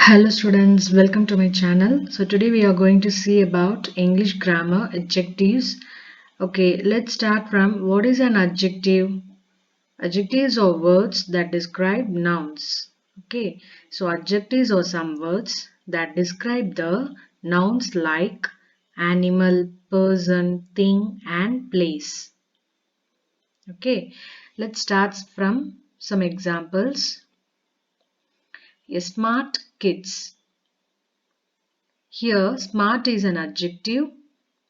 Hello students, welcome to my channel. So today we are going to see about English grammar adjectives. Okay, let's start from what is an adjective? Adjectives are words that describe nouns. Okay, so adjectives are some words that describe the nouns like animal, person, thing and place. Okay, let's start from some examples. A smart kids. Here, smart is an adjective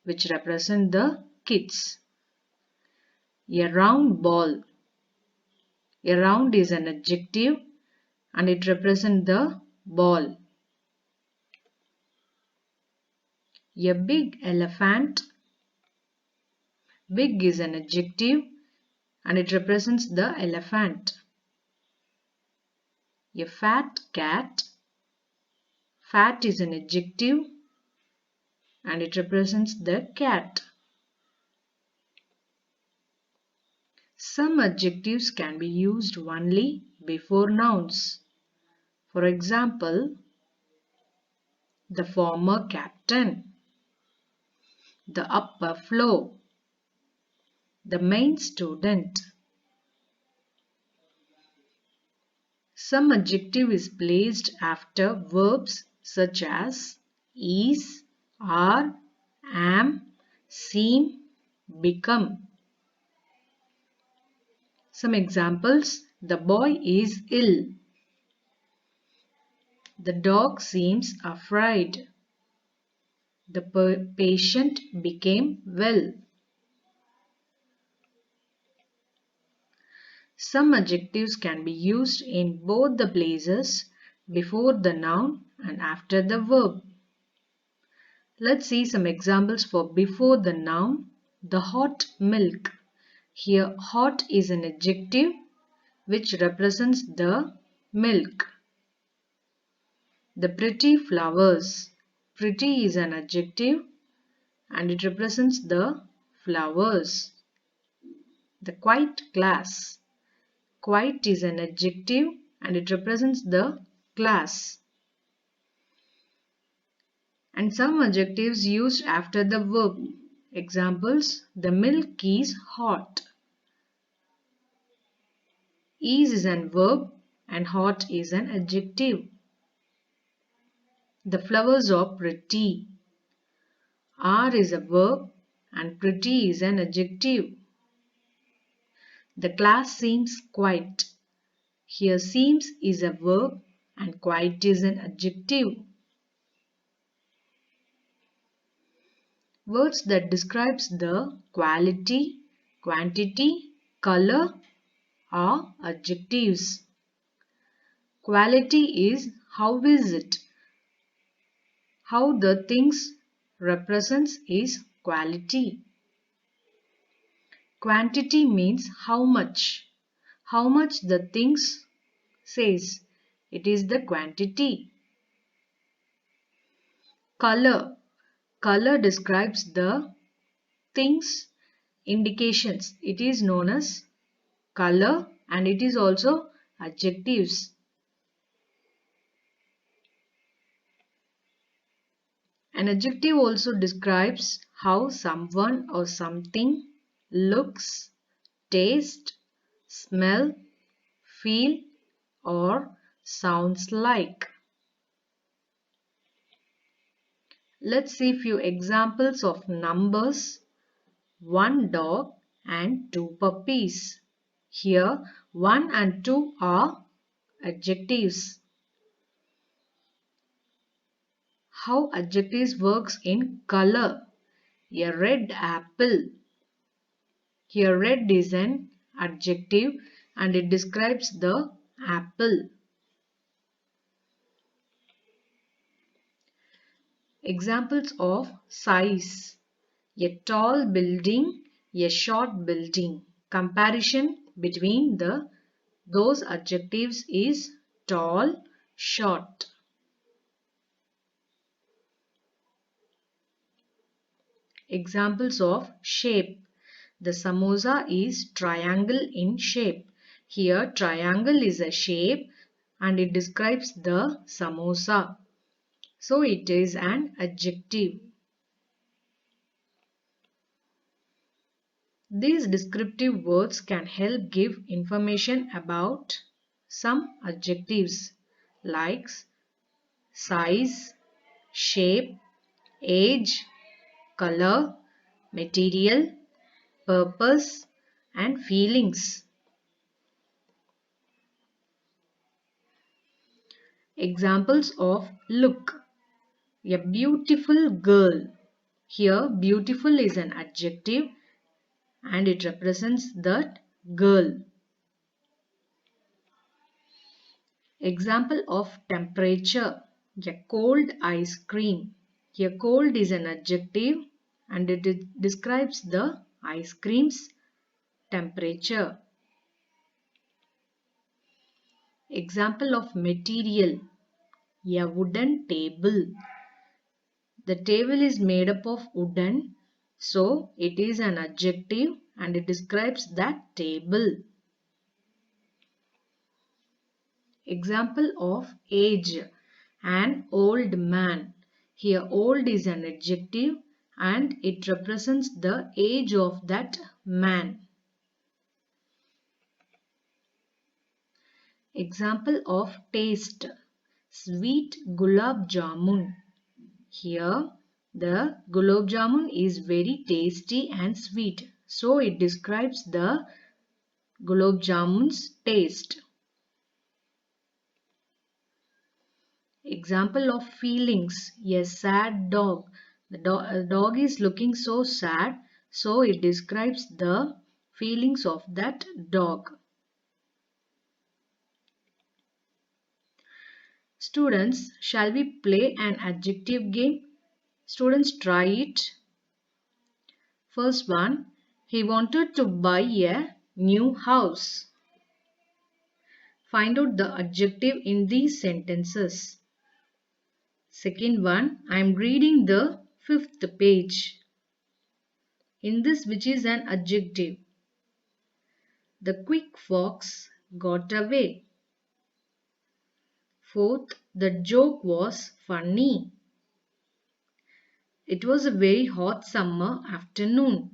which represents the kids. A round ball. A round is an adjective and it represents the ball. A big elephant. Big is an adjective and it represents the elephant. A fat cat. Fat is an adjective and it represents the cat. Some adjectives can be used only before nouns. For example, the former captain, the upper floor, the main student. Some adjective is placed after verbs such as is, are, am, seem, become. Some examples: the boy is ill. The dog seems afraid. The patient became well. Some adjectives can be used in both the places before the noun and after the verb. Let's see some examples for before the noun. The hot milk. Here hot is an adjective which represents the milk. The pretty flowers. Pretty is an adjective and it represents the flowers. The quiet class. Quiet is an adjective and it represents the class. And some adjectives used after the verb. Examples: the milk is hot. Is an verb and hot is an adjective. The flowers are pretty. Are is a verb and pretty is an adjective. The class seems quiet. Here seems is a verb and quiet is an adjective. Words that describes the quality, quantity, color are adjectives. Quality is how is it? How the things represents is quality. Quantity means how much. How much the things says. It is the quantity. Color. Color describes the things indications. It is known as color and it is also adjectives. An adjective also describes how someone or something looks, tastes, smell, feel or sounds like. Let's see few examples of numbers. 1 dog and 2 puppies. Here 1 and 2 are adjectives. How adjectives works in color. A red apple. Here red is an adjective and it describes the apple. Examples of size. A tall building, a short building. Comparison between those adjectives is tall, short. Examples of shape. The samosa is triangle in shape. Here triangle is a shape and it describes the samosa. So it is an adjective. These descriptive words can help give information about some adjectives like size, shape, age, color, material, purpose, and feelings. Examples of look. A beautiful girl. Here, beautiful is an adjective and it represents that girl. Example of temperature. A cold ice cream. Here, cold is an adjective and it describes the ice cream's temperature. Example of material. A wooden table. The table is made up of wooden, so it is an adjective and it describes that table. Example of age. An old man. Here old is an adjective and it represents the age of that man. Example of taste. Sweet gulab jamun. Here the gulab jamun is very tasty and sweet. So it describes the gulab jamun's taste. Example of feelings. A sad dog. The dog is looking so sad. So it describes the feelings of that dog. Students, shall we play an adjective game? Students, try it. First one, he wanted to buy a new house. Find out the adjective in these sentences. Second one, I am reading the 5th page. In this, which is an adjective? The quick fox got away. Fourth, the joke was funny. It was a very hot summer afternoon.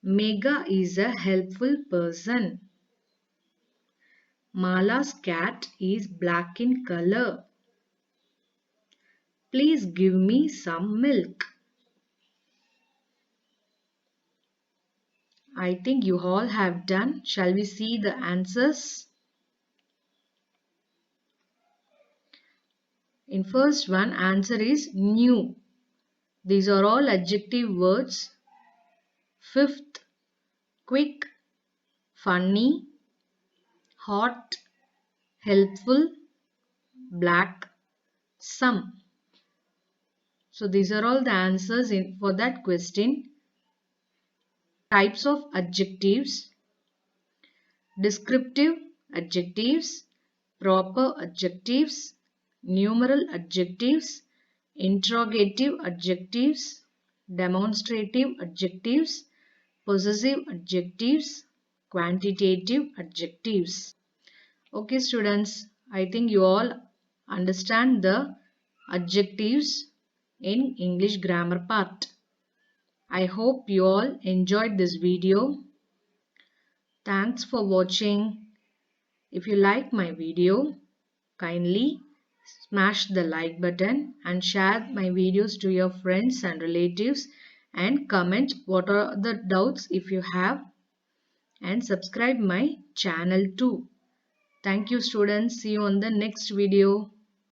Megha is a helpful person. Mala's cat is black in color. Please give me some milk. I think you all have done. Shall we see the answers? In first one, answer is new. These are all adjective words. Fifth, quick, funny, hot, helpful, black, some. So these are all the answers for that question. Types of adjectives. Descriptive adjectives, proper adjectives, numeral adjectives, interrogative adjectives, demonstrative adjectives, possessive adjectives, quantitative adjectives. Okay students, I think you all understand the adjectives in English grammar part. I hope you all enjoyed this video. Thanks for watching. If you like my video, kindly smash the like button and share my videos to your friends and relatives and comment what are the doubts if you have and subscribe my channel too. Thank you students. See you on the next video.